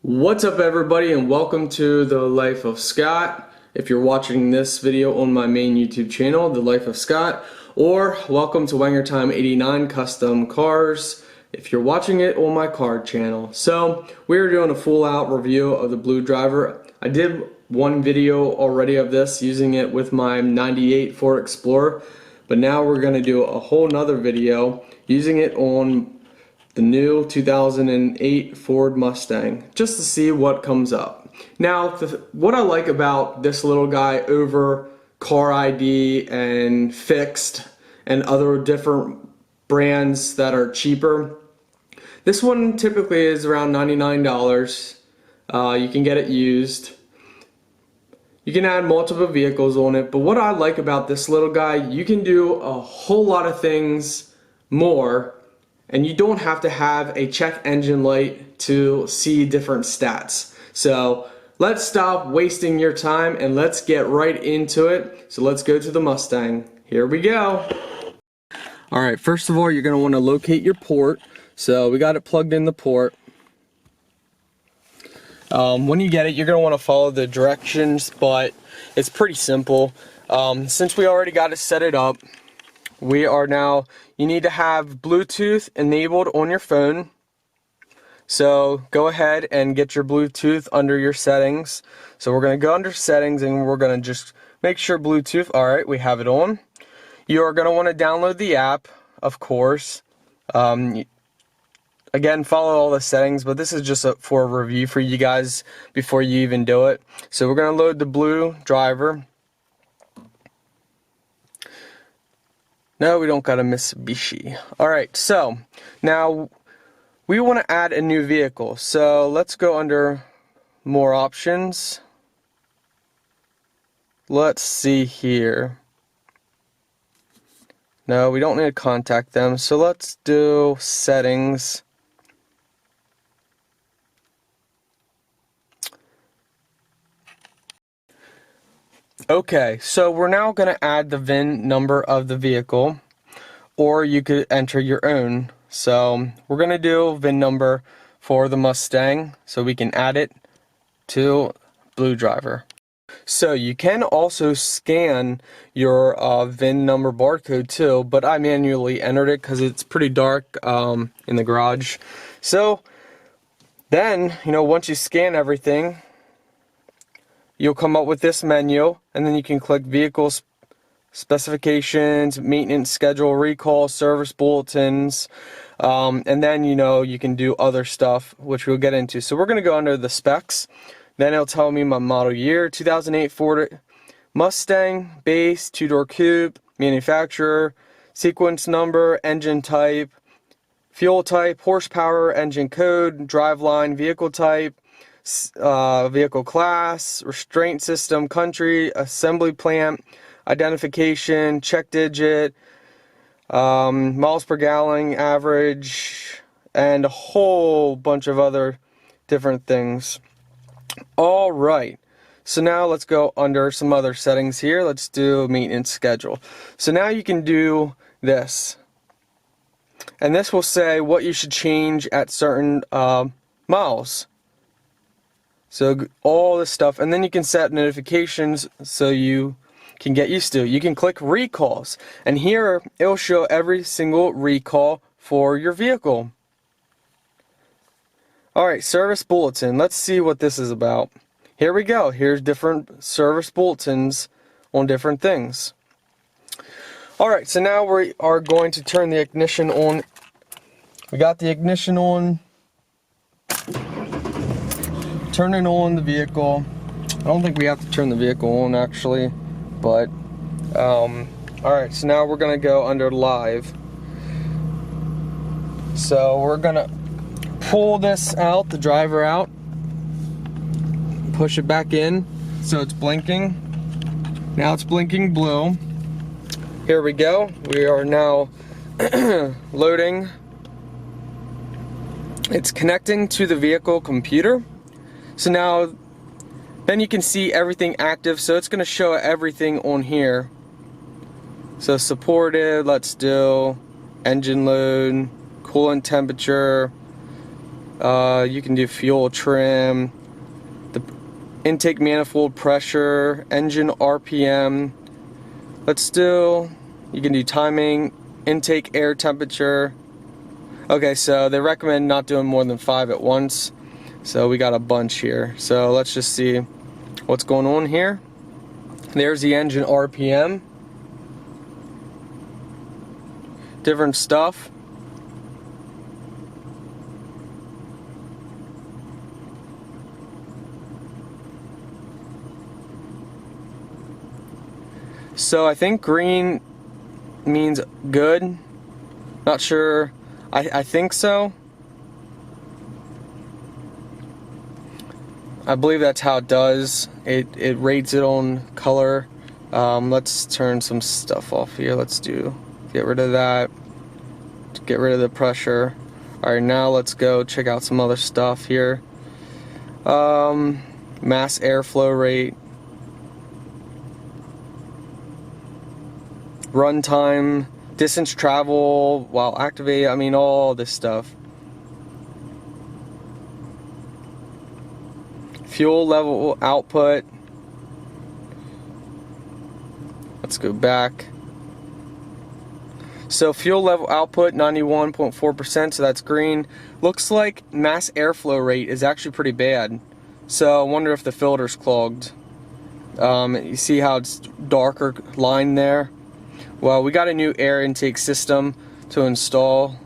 What's up everybody, and welcome to The Life of Scott. If you're watching this video on my main YouTube channel, The Life of Scott, or welcome to Wanger Time 89 Custom Cars if you're watching it on my card channel. So we're doing a full out review of the Blue Driver. I did one video already of this using it with my 98 Ford Explorer, but now we're going to do a whole nother video using it on the new 2008 Ford Mustang, just to see what comes up. Now, what I like about this little guy over Car ID and Fixed and other different brands that are cheaper, this one typically is around $99. You can get it used. You can add multiple vehicles on it, but what I like about this little guy, you can do a whole lot of things more, and you don't have to have a check engine light to see different stats. So let's stop wasting your time and let's get right into it. So let's go to the Mustang. Here we go. Alright, first of all, you're going to want to locate your port. So we got it plugged in the port. When you get it, you're going to want to follow the directions, but it's pretty simple. Since we already got to set it up, you need to have Bluetooth enabled on your phone. So go ahead and get your Bluetooth under your settings. So we're going to go under settings and we're going to just make sure Bluetooth, alright, we have it on. You are going to want to download the app, of course. Again, follow all the settings, but this is just for a review for you guys before you even do it. So we're going to load the Blue Driver. No, we don't got a Mitsubishi. Alright, so now we want to add a new vehicle. So let's go under more options. Let's see here. No, we don't need to contact them. So let's do settings. Okay, so we're now going to add the VIN number of the vehicle, or you could enter your own. So we're going to do VIN number for the Mustang so we can add it to Blue Driver. So you can also scan your VIN number barcode too, but I manually entered it because it's pretty dark in the garage. So then, once you scan everything, you'll come up with this menu, and then you can click Vehicles, Specifications, Maintenance Schedule, Recall, Service Bulletins, and then you can do other stuff, which we'll get into. So we're going to go under the specs. Then it'll tell me my model year, 2008 Ford Mustang, base, two-door coupe, manufacturer, sequence number, engine type, fuel type, horsepower, engine code, driveline, vehicle type, vehicle class, restraint system, country, assembly plant, identification, check digit, miles per gallon average, and a whole bunch of other different things. Alright, so now let's go under some other settings here. Let's do maintenance schedule. So now you can do this, and this will say what you should change at certain miles. So all this stuff, and then you can set notifications so you can get used to it. You can click recalls, and here it'll show every single recall for your vehicle. Alright, service bulletin. Let's see what this is about. Here we go. Here's different service bulletins on different things. Alright, so now we are going to turn the ignition on. We got the ignition on. Turning on the vehicle. I don't think we have to turn the vehicle on actually, but alright, so now we're gonna go under live. So we're gonna pull this out, the driver out, push it back in so it's blinking. Now it's blinking blue. Here we go. We are now loading. It's connecting to the vehicle computer. So now, then you can see everything active, so it's going to show everything on here. So supported, let's do engine load, coolant temperature, You can do fuel trim, the intake manifold pressure, engine RPM. You can do timing, intake air temperature. Okay, so they recommend not doing more than 5 at once. So we got a bunch here. So let's just see what's going on here. There's the engine RPM. Different stuff. So I think green means good. Not sure. I think so. I believe that's how it does. It rates it on color. Let's turn some stuff off here. Get rid of that. Get rid of the pressure. Alright, now let's go check out some other stuff here. Mass airflow rate. Runtime, distance travel while activated, I mean all this stuff. Fuel level output. Let's go back. So fuel level output 91.4%, so that's green. Looks like mass airflow rate is actually pretty bad. So I wonder if the filter's clogged. You see how it's darker line there? Well, we got a new air intake system to install.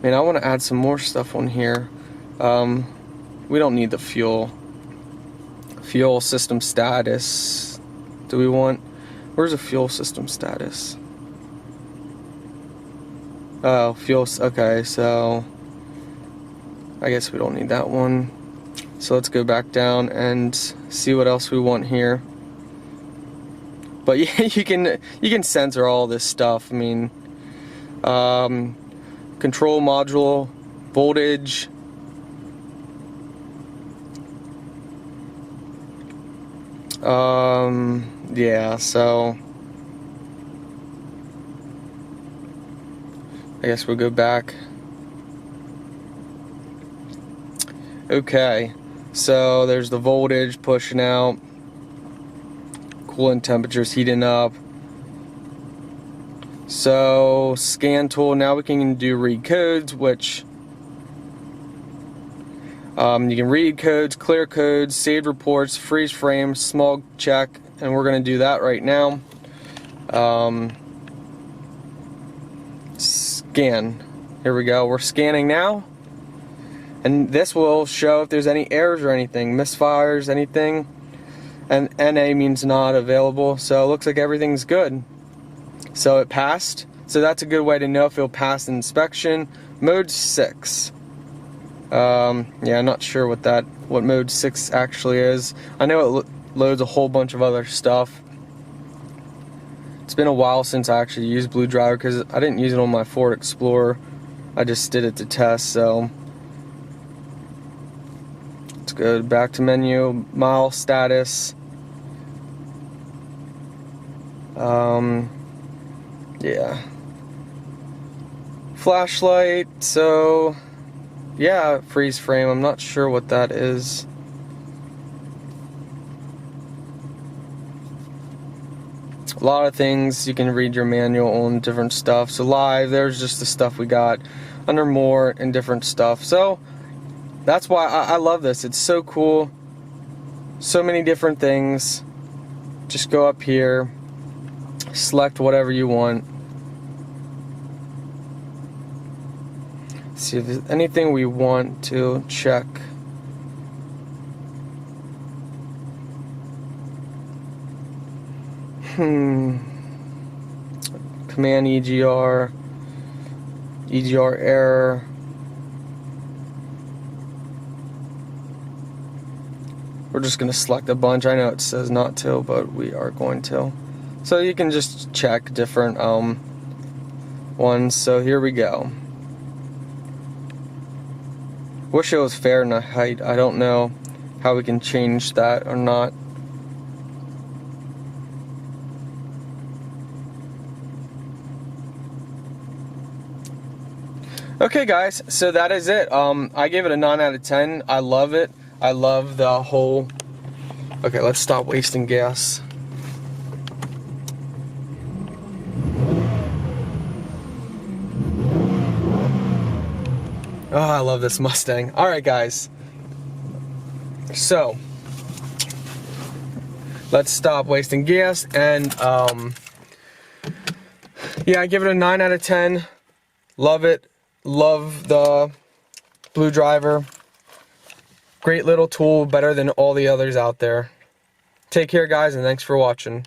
Man, I want to add some more stuff on here. We don't need the fuel system status. Do we want? Where's the fuel system status? Oh, fuel. Okay, so I guess we don't need that one. So let's go back down and see what else we want here. But yeah, you can censor all this stuff. I mean, control module, voltage. Yeah, so I guess we'll go back. Okay, so there's the voltage pushing out. Coolant temperatures heating up. So scan tool, now we can do read codes, which you can read codes, clear codes, save reports, freeze frame, smog check, and we're going to do that right now. Scan. Here we go. We're scanning now, and this will show if there's any errors or anything, misfires, anything. And NA means not available, so it looks like everything's good. So it passed, so that's a good way to know if it'll pass the inspection. Mode 6. Yeah, I'm not sure what mode 6 actually is. I know it loads a whole bunch of other stuff. It's been a while since I actually used Blue Driver because I didn't use it on my Ford Explorer. I just did it to test, so let's go back to menu, mile status. Yeah. Flashlight, so yeah, freeze frame, I'm not sure what that is. A lot of things, you can read your manual on different stuff. So live, there's just the stuff we got under more and different stuff. So that's why I love this. It's so cool. So many different things. Just go up here, select whatever you want. See if there's anything we want to check. Command EGR error. We're just going to select a bunch. I know it says not to, but we are going to. So you can just check different ones. So here we go. Wish it was Fahrenheit. I don't know how we can change that or not. Okay guys, so that is it. I gave it a 9 out of 10. I love it. I love the whole... Okay, let's stop wasting gas. Oh, I love this Mustang. Alright guys, so let's stop wasting gas, and yeah, I give it a 9 out of 10. Love it. Love the Blue Driver. Great little tool, better than all the others out there. Take care guys, and thanks for watching.